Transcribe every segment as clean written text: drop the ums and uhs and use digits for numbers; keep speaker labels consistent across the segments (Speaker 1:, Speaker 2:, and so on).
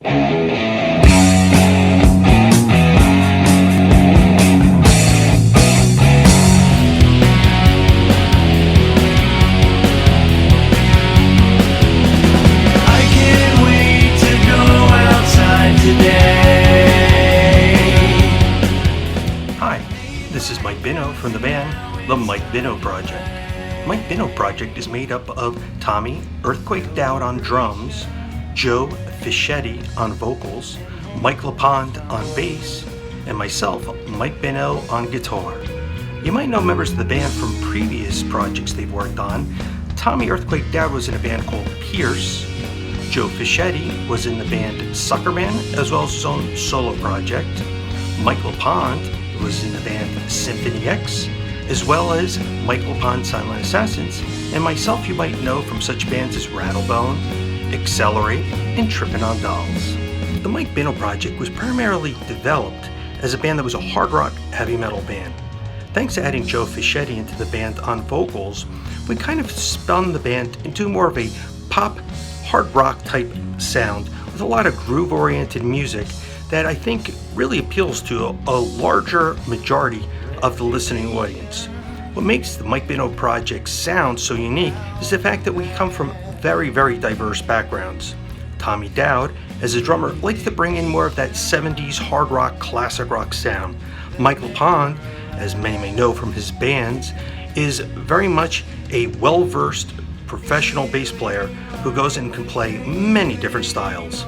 Speaker 1: can't wait to go outside today.
Speaker 2: Hi, this is Mike Bino from the band The Mike Bino Project. Mike Bino Project is made up of Tommy Earthquake Dowd on drums, Joe Fischetti on vocals, Mike LaPond on bass, and myself, Mike Bino, on guitar. You might know members of the band from previous projects they've worked on. Tommy Earthquake Dowd was in a band called Pierce. Joe Fischetti was in the band Suckerman, as well as his own solo project. Mike LaPond was in the band Symphony X, as well as Mike LaPond Silent Assassins, and myself you might know from such bands as Rattlebone, Accelerate, and Trippin' on Dolls. The Mike Bino Project was primarily developed as a band that was a hard rock heavy metal band. Thanks to adding Joe Fischetti into the band on vocals, we kind of spun the band into more of a pop, hard rock type sound with a lot of groove oriented music that I think really appeals to a larger majority of the listening audience. What makes the Mike Bino Project sound so unique is the fact that we come from very, very diverse backgrounds. Tommy Dowd, as a drummer, likes to bring in more of that 70s hard rock, classic rock sound. Mike LaPond, as many may know from his bands, is very much a well-versed professional bass player who goes and can play many different styles.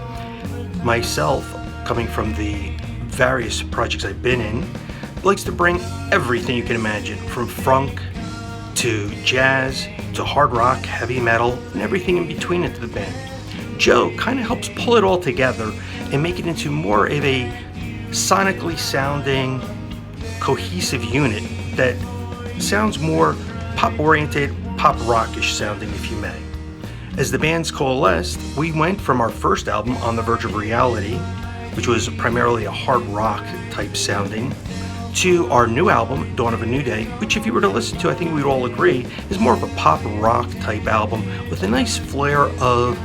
Speaker 2: Myself, coming from the various projects I've been in, likes to bring everything you can imagine, from funk to jazz to hard rock, heavy metal, and everything in between into the band. Joe kind of helps pull it all together and make it into more of a sonically sounding, cohesive unit that sounds more pop-oriented, pop-rockish sounding, if you may. As the bands coalesced, we went from our first album, On the Verge of Reality, which was primarily a hard rock type sounding, to our new album, Dawn of a New Day, which if you were to listen to, I think we'd all agree, is more of a pop rock type album with a nice flair of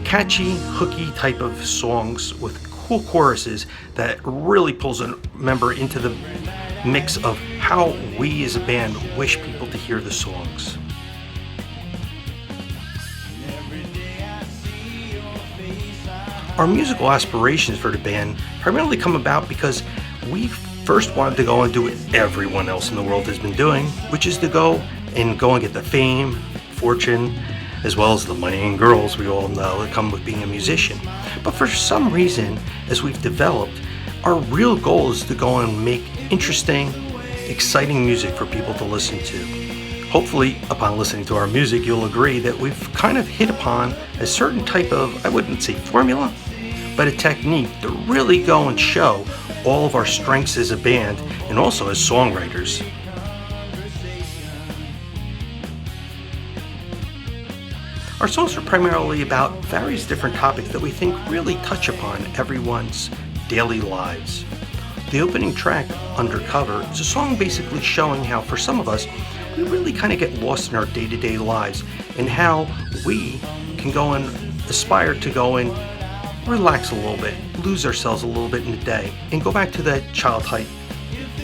Speaker 2: catchy, hooky type of songs with cool choruses that really pulls a member into the mix of how we as a band wish people to hear the songs. Our musical aspirations for the band primarily come about because we first wanted to go and do what everyone else in the world has been doing, which is to go and get the fame, fortune, as well as the money and girls we all know that come with being a musician. But for some reason, as we've developed, our real goal is to go and make interesting, exciting music for people to listen to. Hopefully, upon listening to our music, you'll agree that we've kind of hit upon a certain type of, I wouldn't say formula, but a technique to really go and show all of our strengths as a band and also as songwriters. Our songs are primarily about various different topics that we think really touch upon everyone's daily lives. The opening track, Undercover, is a song basically showing how for some of us, we really kind of get lost in our day-to-day lives and how we can go and aspire to go and relax a little bit, lose ourselves a little bit in the day, and go back to that childhood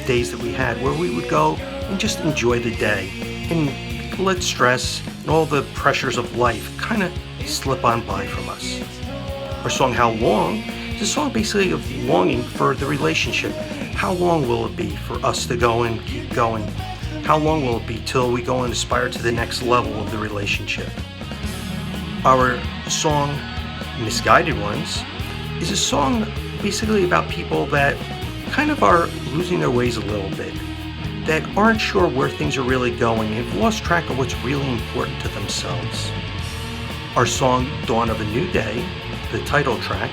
Speaker 2: days that we had where we would go and just enjoy the day and let stress and all the pressures of life kind of slip on by from us. Our song, How Long, is a song basically of longing for the relationship. How long will it be for us to go and keep going? How long will it be till we go and aspire to the next level of the relationship? Our song, Misguided Ones, is a song basically about people that kind of are losing their ways a little bit, that aren't sure where things are really going and have lost track of what's really important to themselves. Our song, Dawn of a New Day, the title track,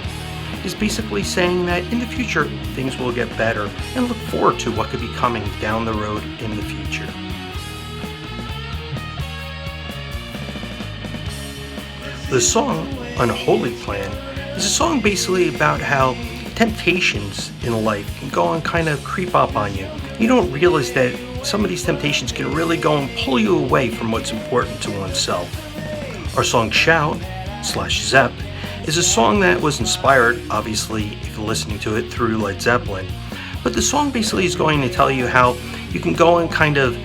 Speaker 2: is basically saying that in the future things will get better and look forward to what could be coming down the road in the future. The song, Unholy Plan, is a song basically about how temptations in life can go and kind of creep up on you. You don't realize that some of these temptations can really go and pull you away from what's important to oneself. Our song, Shout / Zep, is a song that was inspired, obviously, if you're listening to it, through Led Zeppelin. But the song basically is going to tell you how you can go and kind of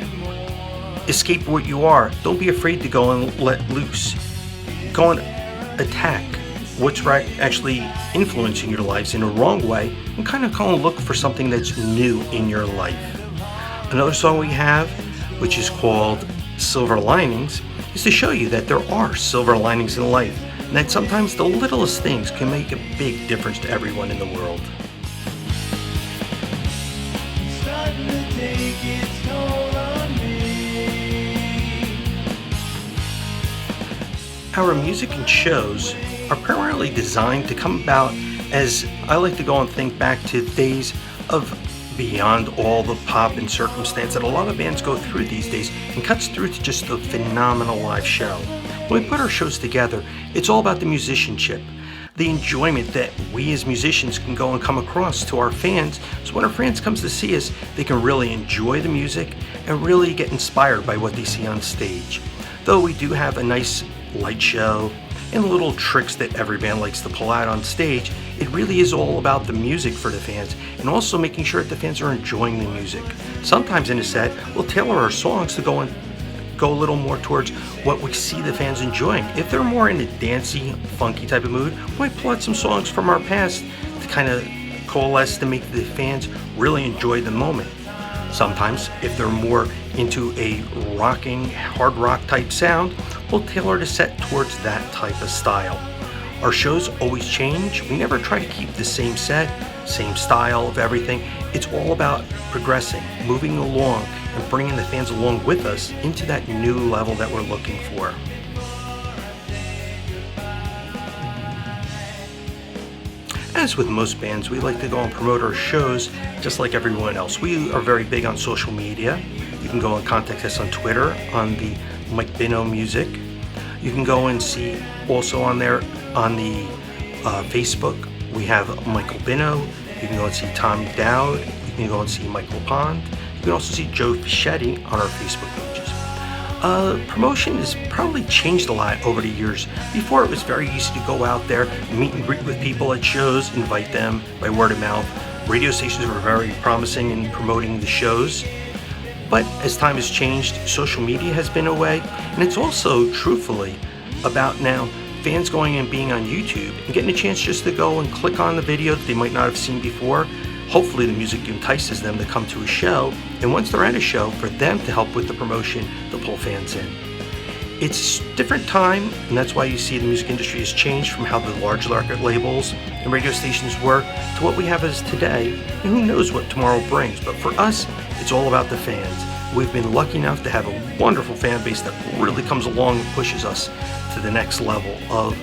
Speaker 2: escape what you are. Don't be afraid to go and let loose. Go and attack what's actually influencing your lives in a wrong way, and kind of go and look for something that's new in your life. Another song we have, which is called Silver Linings, is to show you that there are silver linings in life, and that sometimes the littlest things can make a big difference to everyone in the world.
Speaker 1: Starting to take its toll on me.
Speaker 2: Our music and shows are primarily designed to come about, as I like to go and think back to days of beyond all the pop and circumstance that a lot of bands go through these days, and cuts through to just a phenomenal live show. When we put our shows together, it's all about the musicianship, the enjoyment that we as musicians can go and come across to our fans, so when our fans comes to see us, they can really enjoy the music and really get inspired by what they see on stage. Though we do have a nice light show and little tricks that every band likes to pull out on stage, it really is all about the music for the fans, and also making sure that the fans are enjoying the music. Sometimes in a set, we'll tailor our songs to go a little more towards what we see the fans enjoying. If they're more in a dancey, funky type of mood, we might pull out some songs from our past to kind of coalesce to make the fans really enjoy the moment. Sometimes, if they're more into a rocking, hard rock type sound, we'll tailor the set towards that type of style. Our shows always change. We never try to keep the same set, same style of everything. It's all about progressing, moving along, and bringing the fans along with us into that new level that we're looking for. As with most bands, we like to go and promote our shows just like everyone else. We are very big on social media. You can go and contact us on Twitter on the Mike Bino Music. You can go and see also on there on the Facebook, we have Michael Bino. You can go and see Tommy Dowd. You can go and see Michael Pond. You can also see Joe Fischetti on our Facebook pages. Promotion has probably changed a lot over the years. Before, it was very easy to go out there, meet and greet with people at shows, invite them by word of mouth. Radio stations were very promising in promoting the shows. But as time has changed, social media has been a way, and it's also, truthfully, about now fans going and being on YouTube and getting a chance just to go and click on the video that they might not have seen before. Hopefully the music entices them to come to a show, and once they're at a show, for them to help with the promotion, to pull fans in. It's a different time, and that's why you see the music industry has changed from how the large record labels and radio stations were to what we have as today, and who knows what tomorrow brings. But for us, it's all about the fans. We've been lucky enough to have a wonderful fan base that really comes along and pushes us to the next level of,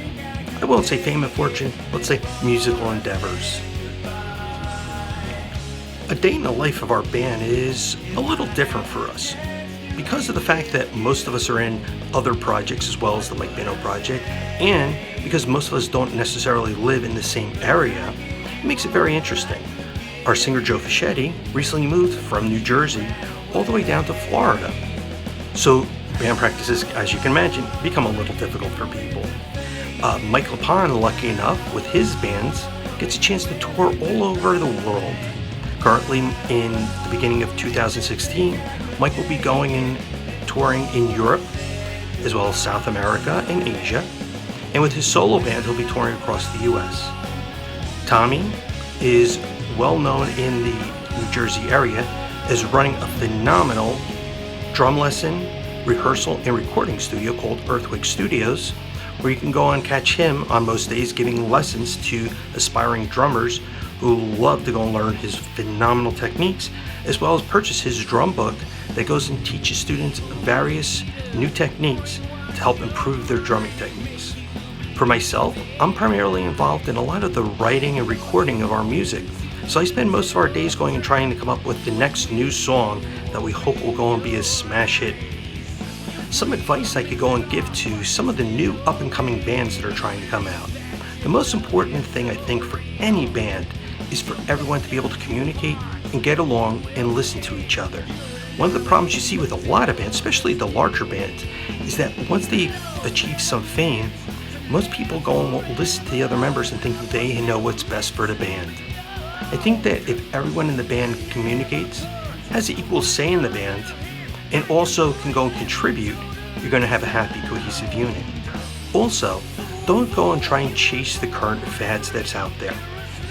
Speaker 2: I won't say fame and fortune, let's say musical endeavors. A day in the life of our band is a little different for us. Because of the fact that most of us are in other projects as well as the Mike Bino project, and because most of us don't necessarily live in the same area, it makes it very interesting. Our singer Joe Fischetti recently moved from New Jersey all the way down to Florida. So band practices, as you can imagine, become a little difficult for people. Mike LaPon, lucky enough, with his bands, gets a chance to tour all over the world. Currently, in the beginning of 2016, Mike will be going and touring in Europe, as well as South America and Asia. And with his solo band, he'll be touring across the US. Tommy is well known in the New Jersey area as running a phenomenal drum lesson, rehearsal, and recording studio called Earthquake Studios, where you can go and catch him on most days giving lessons to aspiring drummers who love to go and learn his phenomenal techniques, as well as purchase his drum book that goes and teaches students various new techniques to help improve their drumming techniques. For myself, I'm primarily involved in a lot of the writing and recording of our music, so I spend most of our days going and trying to come up with the next new song that we hope will go and be a smash hit. Some advice I could go and give to some of the new up-and-coming bands that are trying to come out. The most important thing I think for any band is for everyone to be able to communicate and get along and listen to each other. One of the problems you see with a lot of bands, especially the larger bands, is that once they achieve some fame, Most people go and will listen to the other members and think they know what's best for the band. I think that if everyone in the band communicates, has an equal say in the band, and also can go and contribute, you're going to have a happy, cohesive unit. Also, don't go and try and chase the current fads that's out there.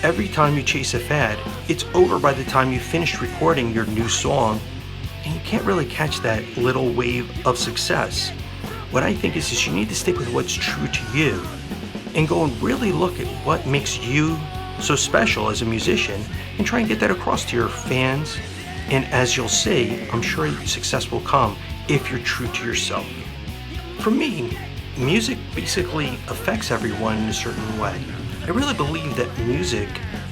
Speaker 2: Every time you chase a fad, it's over by the time you finish recording your new song, and you can't really catch that little wave of success. What I think is you need to stick with what's true to you and go and really look at what makes you so special as a musician and try and get that across to your fans. And as you'll see, I'm sure success will come if you're true to yourself. For me, music basically affects everyone in a certain way. I really believe that music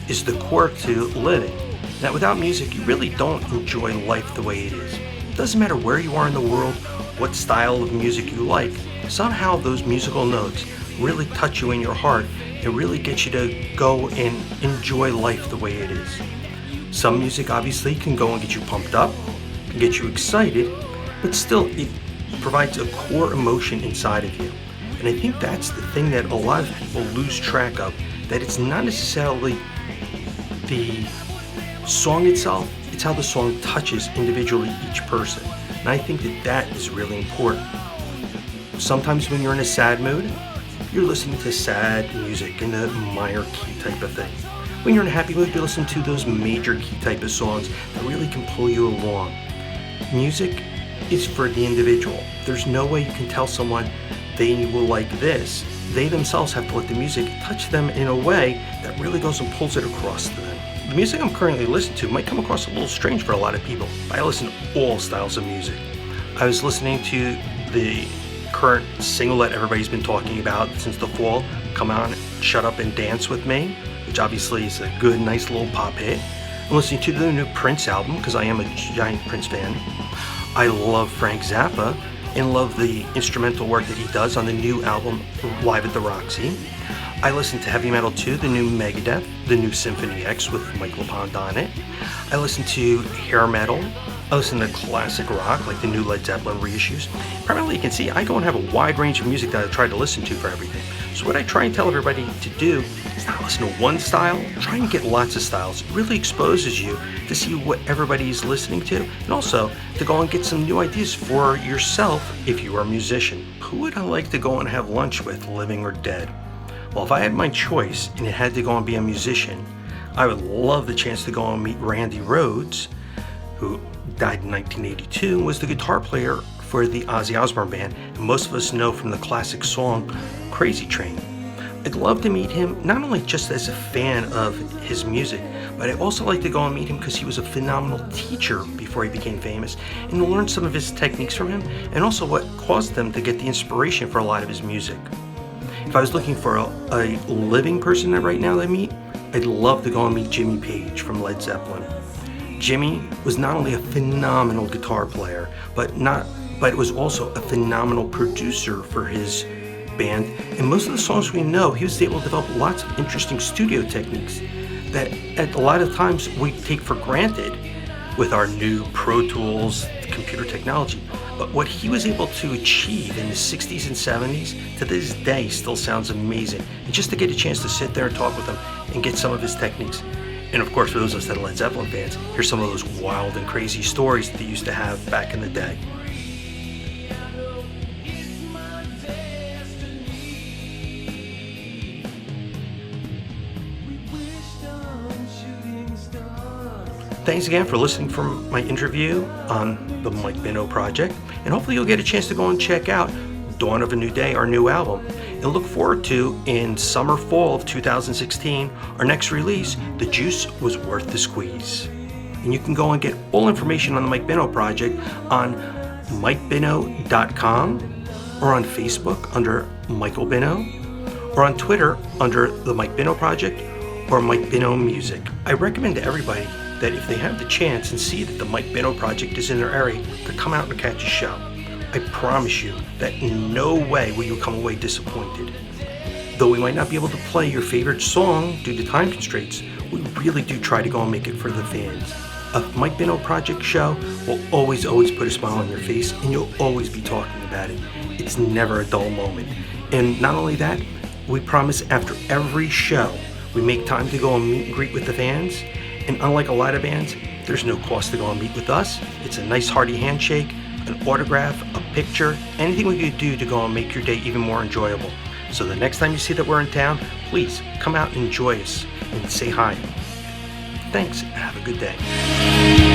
Speaker 2: is the core to living. That without music, you really don't enjoy life the way it is. It doesn't matter where you are in the world, what style of music you like, somehow those musical notes really touch you in your heart and really get you to go and enjoy life the way it is. Some music obviously can go and get you pumped up, can get you excited, but still it provides a core emotion inside of you. And I think that's the thing that a lot of people lose track of, that it's not necessarily the song itself, it's how the song touches individually each person. And I think that that is really important. Sometimes when you're in a sad mood, you're listening to sad music in a minor key type of thing. When you're in a happy mood, you listen to those major key type of songs that really can pull you along. Music is for the individual. There's no way you can tell someone they will like this. They themselves have to let the music touch them in a way that really goes and pulls it across to them. The music I'm currently listening to might come across a little strange for a lot of people, but I listen to all styles of music. I was listening to the current single that everybody's been talking about since the fall, Come On, Shut Up and Dance With Me, which obviously is a good, nice little pop hit. I'm listening to the new Prince album because I am a giant Prince fan. I love Frank Zappa and love the instrumental work that he does on the new album Live at the Roxy. I listen to heavy metal too, the new Megadeth, the new Symphony X with Mike LePond on it. I listen to hair metal. I listen to classic rock, like the new Led Zeppelin reissues. Primarily, you can see I go and have a wide range of music that I try to listen to for everything. So what I try and tell everybody to do is not listen to one style, try and get lots of styles. It really exposes you to see what everybody is listening to, and also to go and get some new ideas for yourself if you are a musician. Who would I like to go and have lunch with, living or dead? Well, if I had my choice and it had to go and be a musician, I would love the chance to go and meet Randy Rhoads, who died in 1982 and was the guitar player for the Ozzy Osbourne band, and most of us know from the classic song Crazy Train. I'd love to meet him, not only just as a fan of his music, but I'd also like to go and meet him because he was a phenomenal teacher before he became famous, and to learn some of his techniques from him, and also what caused them to get the inspiration for a lot of his music. If I was looking for a living person right now that I meet, I'd love to go and meet Jimmy Page from Led Zeppelin. Jimmy was not only a phenomenal guitar player, but was also a phenomenal producer for his band. And most of the songs we know, he was able to develop lots of interesting studio techniques that at a lot of times we take for granted with our new Pro Tools, computer technology. But what he was able to achieve in the 60s and 70s, to this day, still sounds amazing. And just to get a chance to sit there and talk with him and get some of his techniques. And of course, for those of us that are Led Zeppelin fans, here's some of those wild and crazy stories that they used to have back in the day. Thanks again for listening for my interview on the Mike Bino Project, and hopefully you'll get a chance to go and check out Dawn of a New Day, our new album, and look forward to, in summer, fall of 2016, our next release, The Juice Was Worth the Squeeze. And you can go and get all information on the Mike Bino Project on mikebino.com, or on Facebook under Michael Bino, or on Twitter under the Mike Bino Project, or Mike Bino Music. I recommend to everybody that if they have the chance and see that the Mike Bino Project is in their area, to come out and catch a show. I promise you that in no way will you come away disappointed. Though we might not be able to play your favorite song due to time constraints, we really do try to go and make it for the fans. A Mike Bino Project show will always put a smile on your face, and you'll always be talking about it. It's never a dull moment. And not only that, We promise after every show, we make time to go and meet and greet with the fans. And unlike a lot of bands, there's no cost to go and meet with us. It's a nice hearty handshake, an autograph, a picture, anything we could do to go and make your day even more enjoyable. So the next time you see that we're in town, please come out and enjoy us and say hi. Thanks, and have a good day.